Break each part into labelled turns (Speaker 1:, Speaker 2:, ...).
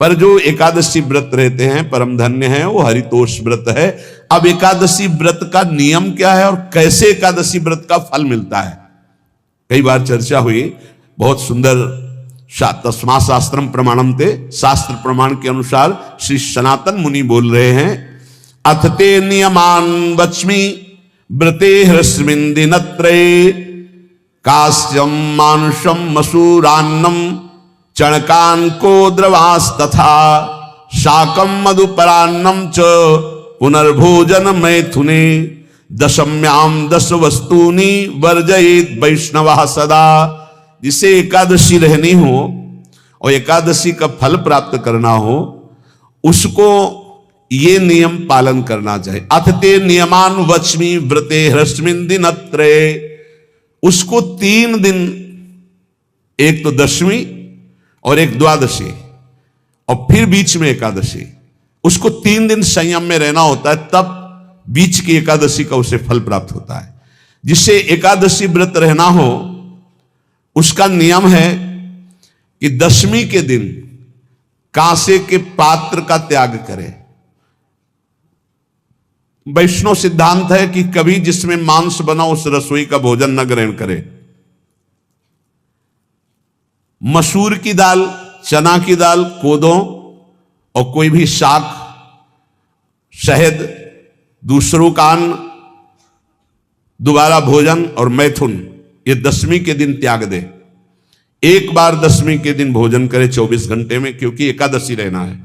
Speaker 1: पर जो एकादशी व्रत रहते हैं परम धन्य है, वो हरितोष व्रत है। अब एकादशी व्रत का नियम क्या है और कैसे एकादशी व्रत का फल मिलता है, कई बार चर्चा हुई। बहुत सुंदर तस्मा शास्त्रम प्रमाणम थे, शास्त्र प्रमाण के अनुसार श्री सनातन मुनि बोल रहे हैं, अथ ते नियमान वच्मि व्रते ह्रस्मिन् दिनत्रये कास्यम मानुषम मसूरान्नम चणकांको द्रवास्तथा शाकम मधुपरान्नम च पुनर्भोजन मैथुने दशम्याम 10 वस्तूनि वर्जयेत वैष्णवः सदा। जिसे एकादशी रहनी हो और एकादशी का फल प्राप्त करना हो, उसको ये नियम पालन करना चाहिए। अथ ते नियमान वच्मि व्रते ह्रस्मिन् दिनत्रये, उसको 3 दिन, एक तो दशमी और एक द्वादशी और फिर बीच में एकादशी, उसको 3 दिन संयम में रहना होता है, तब बीच की एकादशी का उसे फल प्राप्त होता है। जिससे एकादशी व्रत रहना हो उसका नियम है कि दशमी के दिन कांसे के पात्र का त्याग करे। वैष्णव सिद्धांत है कि कभी जिसमें मांस बना उस रसोई का भोजन न ग्रहण करे। मसूर की दाल, चना की दाल, कोदों और कोई भी शाक, शहद, दूसरों का अन्न, दोबारा भोजन और मैथुन, ये दशमी के दिन त्याग दे। एक बार दशमी के दिन भोजन करे 24 घंटे में, क्योंकि एकादशी रहना है।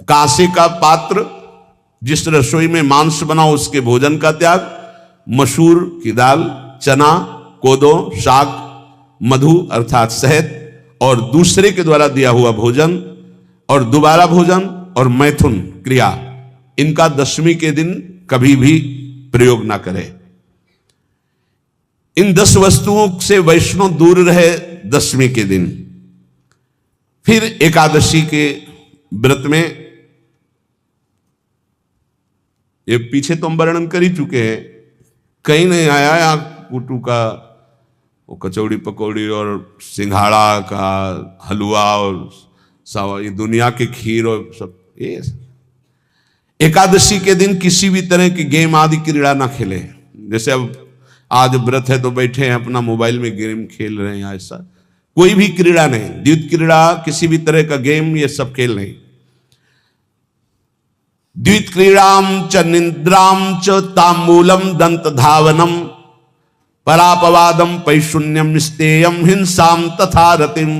Speaker 1: कांसे का पात्र, जिस रसोई में मांस बना उसके भोजन का त्याग, मसूर की दाल, चना, कोदो, शाक, मधु अर्थात शहद और दूसरे के द्वारा दिया हुआ भोजन और दोबारा भोजन और मैथुन क्रिया, इनका दशमी के दिन कभी भी प्रयोग ना करे। इन 10 वस्तुओं से वैष्णव दूर रहे दशमी के दिन। फिर एकादशी के व्रत में, ये पीछे तो हम वर्णन कर ही चुके हैं, कहीं नहीं आया या कुटू का वो कचौड़ी पकौड़ी और सिंघाड़ा का हलवा और ये दुनिया के खीर और सब। ये एकादशी के दिन किसी भी तरह की गेम आदि क्रीड़ा ना खेले। जैसे अब आज व्रत है तो बैठे हैं अपना मोबाइल में गेम खेल रहे हैं, ऐसा कोई भी क्रीड़ा नहीं, द्वित क्रीड़ा, किसी भी तरह का गेम, ये सब खेल नहीं। द्वित क्रीड़ाम च निद्राम च तांबूलम दंत धावनम परापवादम पैशून्यम स्तेयम हिंसाम तथा रतिम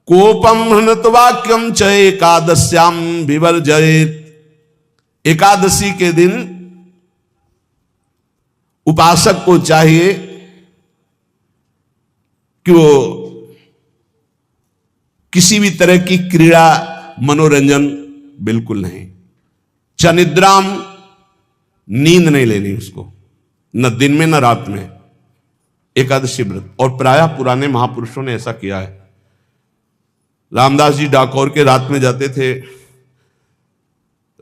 Speaker 1: कोपम हृतवाक्यम च एकादश्याम विवर्जयेत। एकादशी के दिन उपासक को चाहिए कि वो किसी भी तरह की क्रीड़ा, मनोरंजन बिल्कुल नहीं। चनिद्राम, नींद नहीं लेनी उसको, न दिन में न रात में, एकादशी व्रत। और प्रायः पुराने महापुरुषों ने ऐसा किया है। रामदास जी डाकोर के रात में जाते थे,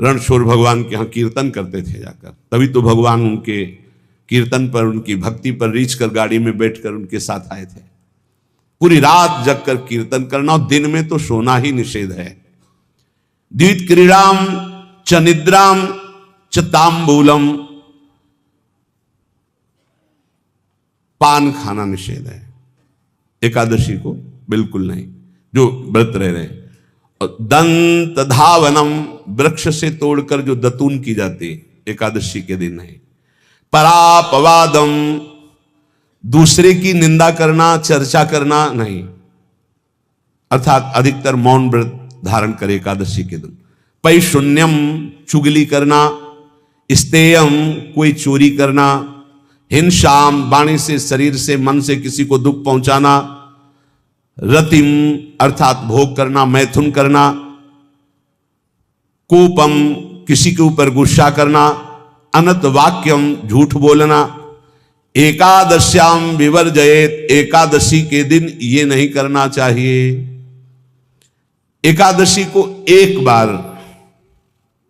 Speaker 1: रणछोड़ भगवान के यहाँ कीर्तन करते थे जाकर, तभी तो भगवान उनके कीर्तन पर, उनकी भक्ति पर रीछ कर गाड़ी में बैठकर उनके साथ आए थे। पूरी रात जगकर कीर्तन करना, और दिन में तो सोना ही निषेध है। द्वित क्रीड़ाम च निद्राम च तांबूलम, पान खाना निषेध है एकादशी को, बिल्कुल नहीं, जो व्रत रह रहे हैं। और दंत धावनम, वृक्ष से तोड़कर जो दतून की जाती है एकादशी के दिन नहीं। परापवादम, दूसरे की निंदा करना, चर्चा करना नहीं, अर्थात अधिकतर मौन व्रत धारण करे एकादशी के दिन। पैशून्यम, चुगली करना। स्तेयम, कोई चोरी करना। हिंसाम, वाणी से, शरीर से, मन से किसी को दुख पहुंचाना। रतिम, अर्थात भोग करना, मैथुन करना। कोपम, किसी के ऊपर गुस्सा करना। अनत वाक्यम, झूठ बोलना। एकादश्याम विवर्जयेत, एकादशी के दिन ये नहीं करना चाहिए। एकादशी को एक बार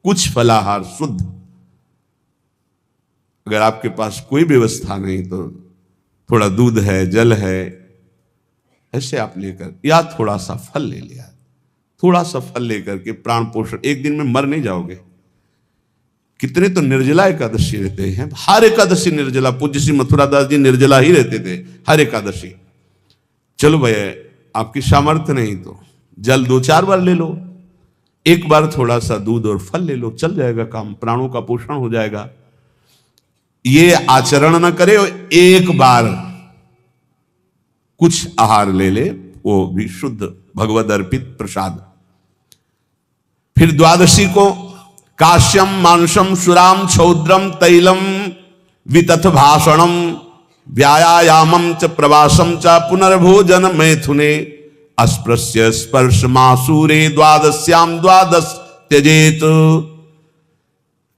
Speaker 1: कुछ फलाहार शुद्ध, अगर आपके पास कोई व्यवस्था नहीं तो थोड़ा दूध है, जल है, ऐसे आप लेकर, या थोड़ा सा फल ले लिया, थोड़ा सा फल लेकर के प्राण पोषण, एक दिन में मर नहीं जाओगे। कितने तो निर्जला एकादशी रहते हैं, हर एकादशी निर्जला। पूज्य श्री मथुरा दास जी निर्जला ही रहते थे हर एकादशी। चलो भैया आपकी सामर्थ्य नहीं तो जल 2-4 बार ले लो, एक बार थोड़ा सा दूध और फल ले लो, चल जाएगा काम, प्राणों का पोषण हो जाएगा। ये आचरण न करे, एक बार कुछ आहार ले ले, वो भी शुद्ध भगवद अर्पित प्रसाद। फिर द्वादशी को काश्यम मांसम सुराम छौद्रम तैलम वितथ भाषणम व्यायामम च प्रवासम च पुनर्भोजन मैथुने अस्पृश्य स्पर्श मासूरे द्वादश्याम द्वादश त्यजेत।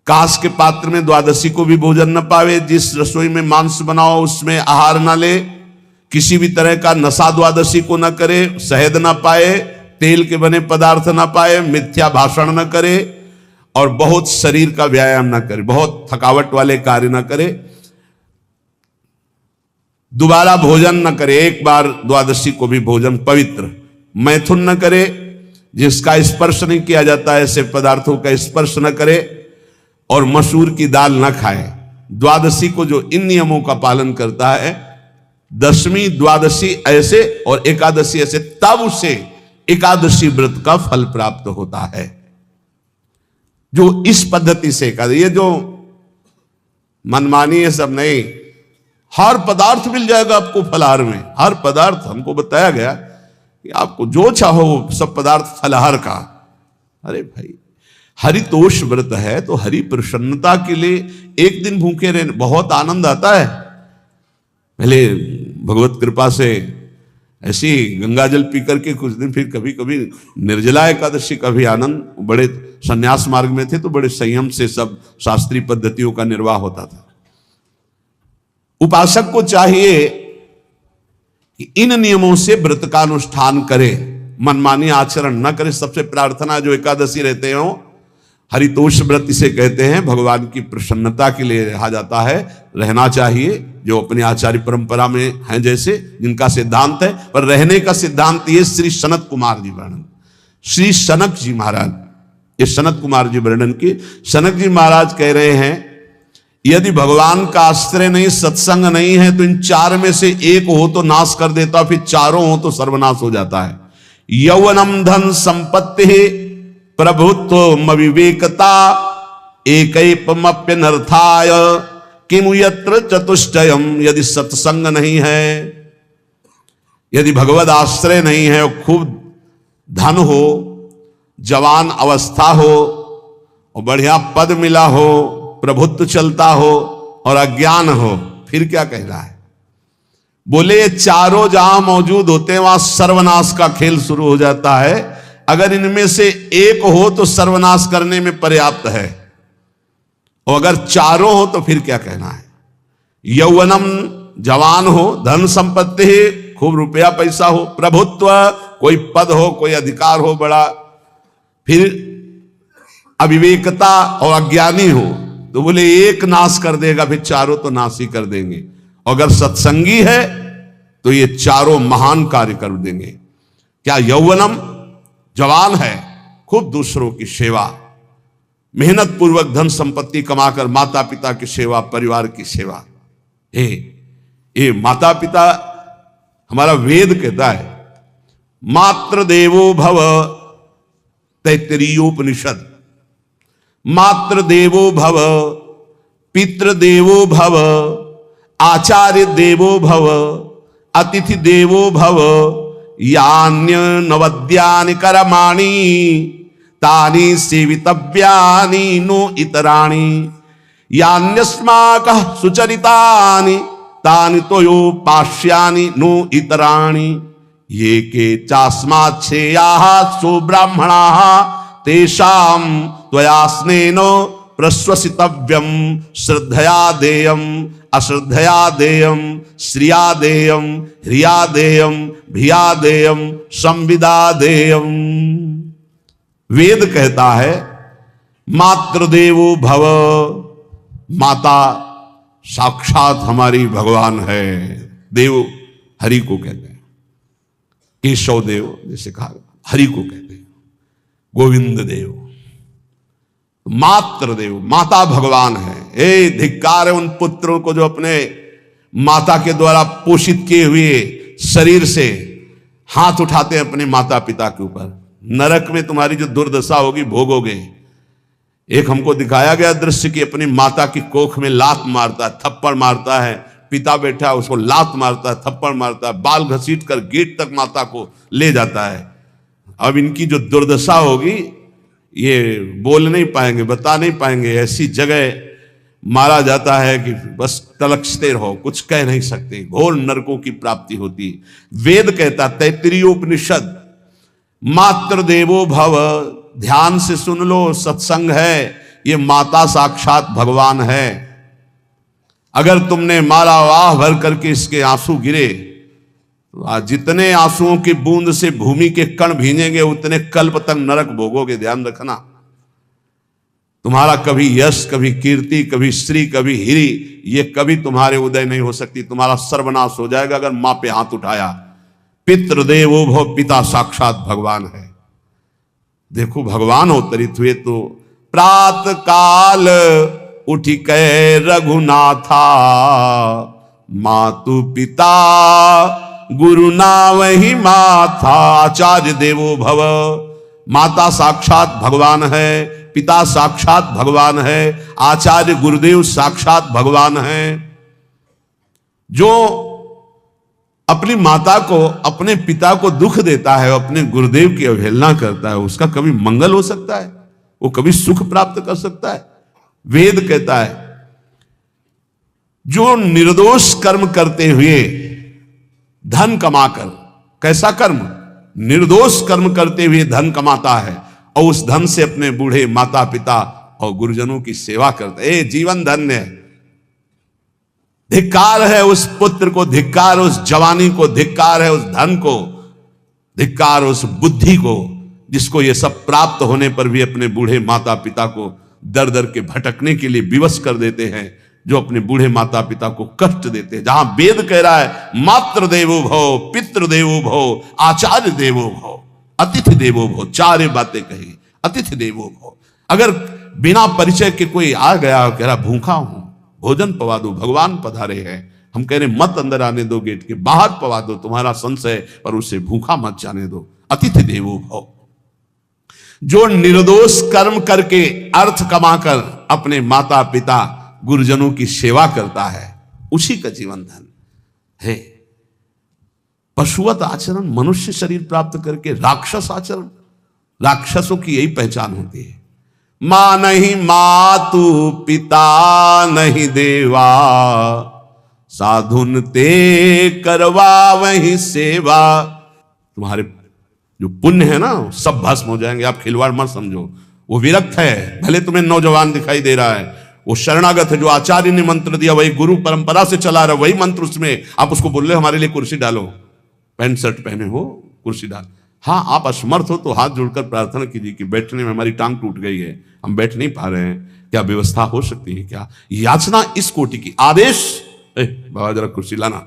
Speaker 1: काश के पात्र में द्वादशी को भी भोजन न पावे, जिस रसोई में मांस बनाओ उसमें आहार न ले, किसी भी तरह का नशा द्वादशी को न करे, शहद न पाए, तेल के बने पदार्थ न पाए, मिथ्या भाषण न करे और बहुत शरीर का व्यायाम न करे, बहुत थकावट वाले कार्य न करे, दोबारा भोजन न करे, एक बार द्वादशी को भी भोजन पवित्र, मैथुन न करे, जिसका स्पर्श नहीं किया जाता है ऐसे पदार्थों का स्पर्श न करे, और मसूर की दाल न खाए। द्वादशी को जो इन नियमों का पालन करता है, दशमी द्वादशी ऐसे और एकादशी ऐसे, तब उसे एकादशी व्रत का फल प्राप्त होता है। जो इस पद्धति से एकादशी, ये जो मनमानी है सब नहीं, हर पदार्थ मिल जाएगा आपको फलाहार में, हर पदार्थ। हमको बताया गया कि आपको जो चाहो सब पदार्थ फलाहार का। अरे भाई हरितोष व्रत है तो हरि प्रसन्नता के लिए एक दिन भूखे रहने बहुत आनंद आता है। पहले भगवत कृपा से ऐसी गंगा जल पी करके कुछ दिन, फिर कभी कभी निर्जला एकादशी का भी आनंद। बड़े संन्यास मार्ग में थे तो बड़े संयम से सब शास्त्रीय पद्धतियों का निर्वाह होता था। उपासक को चाहिए कि इन नियमों से व्रत का अनुष्ठान करे, मनमानी आचरण न करे। सबसे प्रार्थना जो एकादशी रहते हो, हरितोष व्रत इसे कहते हैं, भगवान की प्रसन्नता के लिए रहा जाता है, रहना चाहिए। जो अपनी आचार्य परंपरा में हैं जैसे, जिनका सिद्धांत है, पर रहने का सिद्धांत ये श्री सनत कुमार जी वर्णन, श्री सनक जी महाराज, ये सनत कुमार जी वर्णन की। सनक जी महाराज कह रहे हैं, यदि भगवान का आश्रय नहीं, सत्संग नहीं है, तो इन 4 में से एक हो तो नाश कर देता, फिर चारों हो तो सर्वनाश हो जाता है। यौवनम धन संपत्ति प्रभुत्व विवेकता एकैपमप्यनर्थाय किमु यत्र चतुष्टयम। यदि सत्संग नहीं है, यदि भगवद आश्रय नहीं है, और खूब धन हो, जवान अवस्था हो, और बढ़िया पद मिला हो, प्रभुत्व चलता हो, और अज्ञान हो, फिर क्या कह रहा है? बोले ये चारों जहां मौजूद होते हैं वहां सर्वनाश का खेल शुरू हो जाता है। अगर इनमें से एक हो तो सर्वनाश करने में पर्याप्त है, और अगर चारों हो तो फिर क्या कहना है? यौवनम जवान हो, धन संपत्ति खूब रुपया पैसा हो, प्रभुत्व कोई पद हो, कोई अधिकार हो बड़ा, फिर अविवेकता और अज्ञानी हो, तो बोले एक नाश कर देगा, फिर चारों तो नाश ही कर देंगे। अगर सत्संगी है तो ये चारों महान कार्य कर देंगे। क्या यौवनम जवान है, खूब दूसरों की सेवा, मेहनत पूर्वक धन संपत्ति कमाकर माता पिता की सेवा, परिवार की सेवा। ये माता पिता, हमारा वेद कहता है मातृ देवो भव, तैत्तिरीयोपनिषद, मातृ देवो भव, पितृदेवो भव, आचार्य देवो भव, अतिथि देवो भव, यान्य नवद्यानि कर्माणि तानि सेवितव्यानि नो इतराणि, यान्यस्माकः सुचरितानि तानि तोयोपास्यानि नो इतराणि, ये के चास्माच्छेयाः सो ब्राह्मणाः तेषां त्वया स्नेन प्रश्वसितव्यम, श्रद्धया देयम, अश्रद्धया देयम, श्रिया देयम, ह्रिया देयम, भिया देयम, संविदा देयम। वेद कहता है मातृदेवो भव, माता साक्षात हमारी भगवान है। देव हरि को कहते हैं, केशव देव जैसे कहा, हरि को कहते हैं। गोविंद देव, मात्र देव, माता भगवान है। हे धिक्कार है उन पुत्रों को जो अपने माता के द्वारा पोषित किए हुए शरीर से हाथ उठाते हैं अपने माता पिता के ऊपर। नरक में तुम्हारी जो दुर्दशा होगी भोगोगे। एक हमको दिखाया गया दृश्य कि अपनी माता की कोख में लात मारता है, थप्पड़ मारता है, पिता बैठा है उसको लात मारता है, थप्पड़ मारता है, बाल घसीट कर गेट तक माता को ले जाता है। अब इनकी जो दुर्दशा होगी ये बोल नहीं पाएंगे, बता नहीं पाएंगे। ऐसी जगह मारा जाता है कि बस तलकते रहो, कुछ कह नहीं सकते। घोर नरकों की प्राप्ति होती। वेद कहता, तैत्तिरीयोपनिषद, मात्र देवो भव, ध्यान से सुन लो, सत्संग है, ये माता साक्षात भगवान है। अगर तुमने मारा वाह भर करके इसके आंसू गिरे, तो जितने आंसुओं की बूंद से भूमि के कण भींजेंगे उतने कल्प तक नरक भोगोगे। ध्यान रखना, तुम्हारा कभी यश, कभी कीर्ति, कभी श्री, कभी हिरी, ये कभी तुम्हारे उदय नहीं हो सकती। तुम्हारा सर्वनाश हो जाएगा अगर मां पे हाथ उठाया। पितृदेवो भव, पिता साक्षात भगवान है। देखो भगवान अवतरित हुए तो प्रात काल उठी कै रघुनाथा, मातु पिता गुरु नावहि माथा। आचार्य देवो भव, माता साक्षात भगवान है, पिता साक्षात भगवान है, आचार्य गुरुदेव साक्षात भगवान है। जो अपनी माता को, अपने पिता को दुख देता है, अपने गुरुदेव की अवहेलना करता है, उसका कभी मंगल हो सकता है? वो कभी सुख प्राप्त कर सकता है? वेद कहता है जो निर्दोष कर्म करते हुए धन कमाकर, कैसा कर्म? निर्दोष कर्म करते हुए धन कमाता है और उस धन से अपने बूढ़े माता पिता और गुरुजनों की सेवा करता है, जीवन धन्य है। धिक्कार है उस पुत्र को, धिक्कार उस जवानी को, धिक्कार है उस धन को, धिक्कार उस बुद्धि को जिसको ये सब प्राप्त होने पर भी अपने बूढ़े माता पिता को दर दर के भटकने के लिए विवश कर देते हैं, जो अपने बूढ़े माता पिता को कष्ट देते हैं। जहां वेद कह रहा है मात्र देवो भव, पितृ देवो भव, आचार्य देवो भव, अतिथि देवो भव, चार बातें कही। अतिथि देवो भव, अगर बिना परिचय के कोई आ गया कह रहा भूखा हूं, भोजन पवा दो, भगवान पधारे हैं, हम कह रहे मत अंदर आने दो, गेट के बाहर पवा दो, तुम्हारा संशय पर उसे भूखा मत जाने दो। अतिथि देवो भव, जो निर्दोष कर्म करके अर्थ कमाकर अपने माता पिता गुरुजनों की सेवा करता है, उसी का जीवन धन है। पशुवत आचरण, मनुष्य शरीर प्राप्त करके राक्षस आचरण, राक्षसों की यही पहचान होती है। मां नहीं मातु पिता नहीं देवा, साधुन ते करवा वही सेवा। तुम्हारे जो पुण्य है ना सब भस्म हो जाएंगे। आप खिलवाड़ मत समझो। वो विरक्त है, भले तुम्हें नौजवान दिखाई दे रहा है, वो शरणागत है। जो आचार्य ने मंत्र दिया वही गुरु परंपरा से चला रहा, वही मंत्र उसमें। आप उसको बोल रहे हमारे लिए कुर्सी डालो, पैंट शर्ट पहने हो कुर्सी डाल। हाँ, आप असमर्थ हो तो हाथ जोड़कर प्रार्थना कीजिए कि बैठने में हमारी टांग टूट गई है, हम बैठ नहीं पा रहे हैं, क्या व्यवस्था हो सकती है क्या? याचना इस कोटि की। आदेश, बाबा जरा कुर्सी लाना,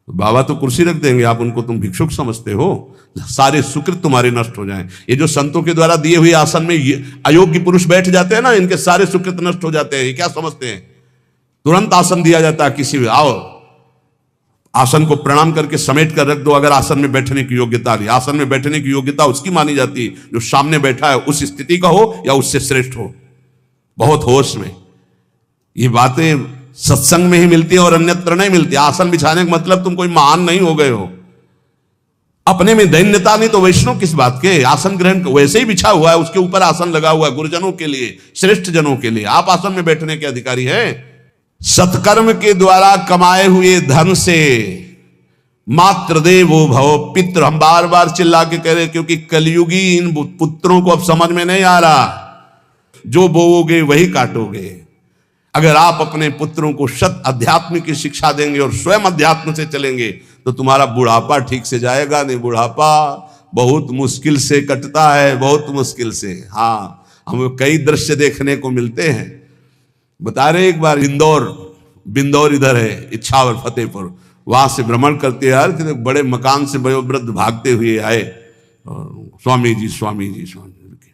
Speaker 1: बाबा तो कुर्सी रख देंगे, आप उनको तुम भिक्षुक समझते हो, सारे सुकृत तुम्हारे नष्ट हो जाएं। ये जो संतों के द्वारा दिए हुए आसन में अयोग्य पुरुष बैठ जाते हैं ना, इनके सारे सुकृत नष्ट हो जाते हैं। ये क्या समझते हैं? तुरंत आसन दिया जाता है किसी, आओ आसन को प्रणाम करके समेट कर रख दो अगर आसन में बैठने की योग्यता नहीं। आसन में बैठने की योग्यता उसकी मानी जाती है जो सामने बैठा है उस स्थिति का हो या उससे श्रेष्ठ हो। बहुत होश में ये बातें सत्संग में ही मिलती है और अन्यत्र नहीं मिलती। आसन बिछाने का मतलब तुम कोई महान नहीं हो गए हो, अपने में दैन्यता नहीं तो वैष्णव किस बात के? आसन ग्रहण वैसे ही बिछा हुआ है, उसके ऊपर आसन लगा हुआ है गुरुजनों के लिए, श्रेष्ठ जनों के लिए। आप आसन में बैठने के अधिकारी हैं। सत्कर्म के द्वारा कमाए हुए धन से मात्र देवो भव, पितृ, हम बार बार चिल्ला के कह रहे क्योंकि कलयुगी इन पुत्रों को अब समझ में नहीं आ रहा। जो बोओगे वही काटोगे। अगर आप अपने पुत्रों को सत अध्यात्म की शिक्षा देंगे और स्वयं अध्यात्म से चलेंगे तो तुम्हारा बुढ़ापा ठीक से जाएगा। नहीं, बुढ़ापा बहुत मुश्किल से कटता है, बहुत मुश्किल से। हाँ, हमें कई दृश्य देखने को मिलते हैं। बता रहे एक बार बिंदौर इधर है, इच्छावर फतेहपुर, वहां से भ्रमण करते यार बड़े मकान से वयोवृद्ध भागते हुए आए, स्वामी जी स्वामी जी स्वामी जी।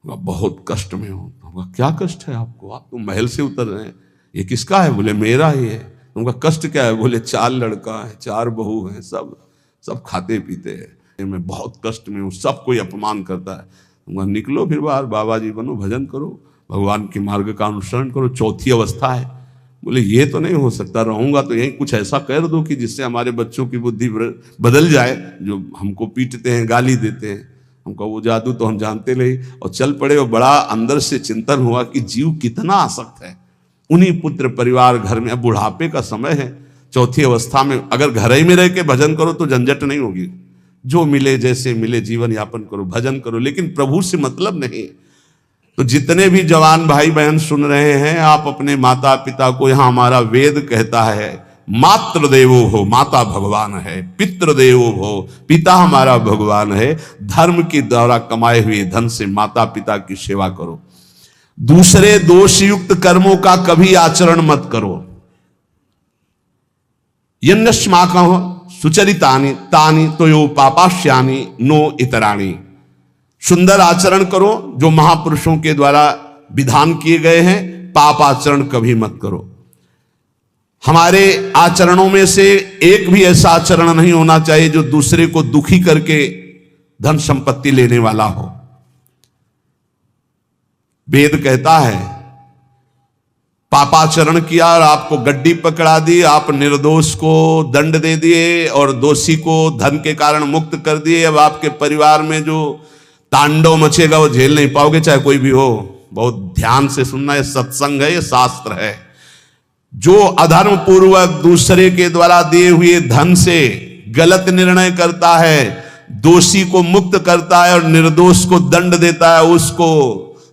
Speaker 1: बहुत कष्ट में हूं। क्या कष्ट है आपको? आप तो महल से उतर रहे हैं। ये किसका है? बोले मेरा ही है। उनका कष्ट क्या है? बोले 4 लड़का है, 4 बहू हैं, सब खाते पीते हैं, मैं बहुत कष्ट में हूँ, सब कोई अपमान करता है। उनका निकलो फिर बाहर, बाबा जी बनो, भजन करो, भगवान के मार्ग का अनुसरण करो, चौथी अवस्था है। बोले ये तो नहीं हो सकता, रहूंगा तो यहीं कुछ ऐसा कर दो कि जिससे हमारे बच्चों की बुद्धि बदल जाए, जो हमको पीटते हैं, गाली देते हैं। हमको वो जादू तो हम जानते नहीं, और चल पड़े। और बड़ा अंदर से चिंतन हुआ कि जीव कितना आसक्त है उन्हीं पुत्र परिवार घर में। अब बुढ़ापे का समय है, चौथी अवस्था में अगर घर ही में रह के भजन करो तो झंझट नहीं होगी। जो मिले जैसे मिले जीवन यापन करो, भजन करो, लेकिन प्रभु से मतलब नहीं। तो जितने भी जवान भाई बहन सुन रहे हैं, आप अपने माता पिता को, यहां हमारा वेद कहता है मातृ देवो हो, माता भगवान है, पितृ देवो हो, पिता हमारा भगवान है। धर्म के द्वारा कमाए हुए धन से माता पिता की सेवा करो। दूसरे दोषयुक्त कर्मों का कभी आचरण मत करो। यन्नस्माकं सुचरितानि तानि तोयो पापाश्यानि नो इतराणि। सुंदर आचरण करो जो महापुरुषों के द्वारा विधान किए गए हैं, पाप आचरण कभी मत करो। हमारे आचरणों में से एक भी ऐसा आचरण नहीं होना चाहिए जो दूसरे को दुखी करके धन संपत्ति लेने वाला हो। वेद कहता है पापाचरण किया और आपको गड्डी पकड़ा दी, आप निर्दोष को दंड दे दिए और दोषी को धन के कारण मुक्त कर दिए। अब आपके परिवार में जो तांडव मचेगा वो झेल नहीं पाओगे, चाहे कोई भी हो। बहुत ध्यान से सुनना, ये सत्संग है, ये शास्त्र है। जो अधर्म पूर्वक दूसरे के द्वारा दिए हुए धन से गलत निर्णय करता है, दोषी को मुक्त करता है और निर्दोष को दंड देता है, उसको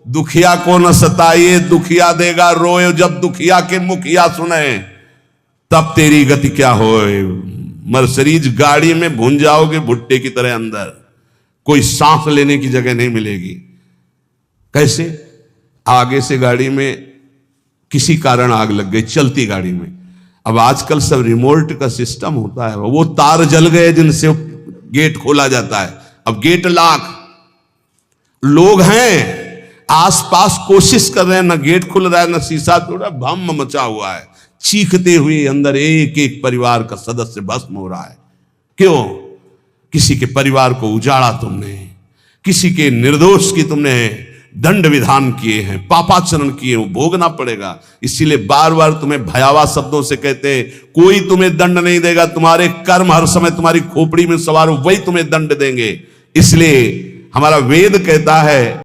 Speaker 1: दुखिया को न सताइए, दुखिया देगा रोए। जब दुखिया के मुखिया सुने तब तेरी गति क्या होए। मर्सिडीज गाड़ी में भून जाओगे भुट्टे की तरह अंदर, कोई सांस लेने की जगह नहीं मिलेगी। कैसे? आगे से गाड़ी में किसी कारण आग लग गई, चलती गाड़ी में। अब आजकल सब रिमोट का सिस्टम होता है, वो तार जल गए जिनसे गेट खोला जाता है। अब गेट लाख लोग हैं आसपास, कोशिश कर रहे हैं, ना गेट खुल रहा है, ना शीशा तोड़ा, भम मचा हुआ है। चीखते हुए अंदर एक एक परिवार का सदस्य भस्म हो रहा है। क्यों? किसी के परिवार को उजाड़ा तुमने, किसी के निर्दोष की तुमने दंड विधान किए हैं, पापाचरण किए, वो भोगना पड़ेगा। इसीलिए बार बार तुम्हें भयावह शब्दों से कहते हैं, कोई तुम्हें दंड नहीं देगा, तुम्हारे कर्म हर समय तुम्हारी खोपड़ी में सवार हो, वही तुम्हें दंड देंगे। इसलिए हमारा वेद कहता है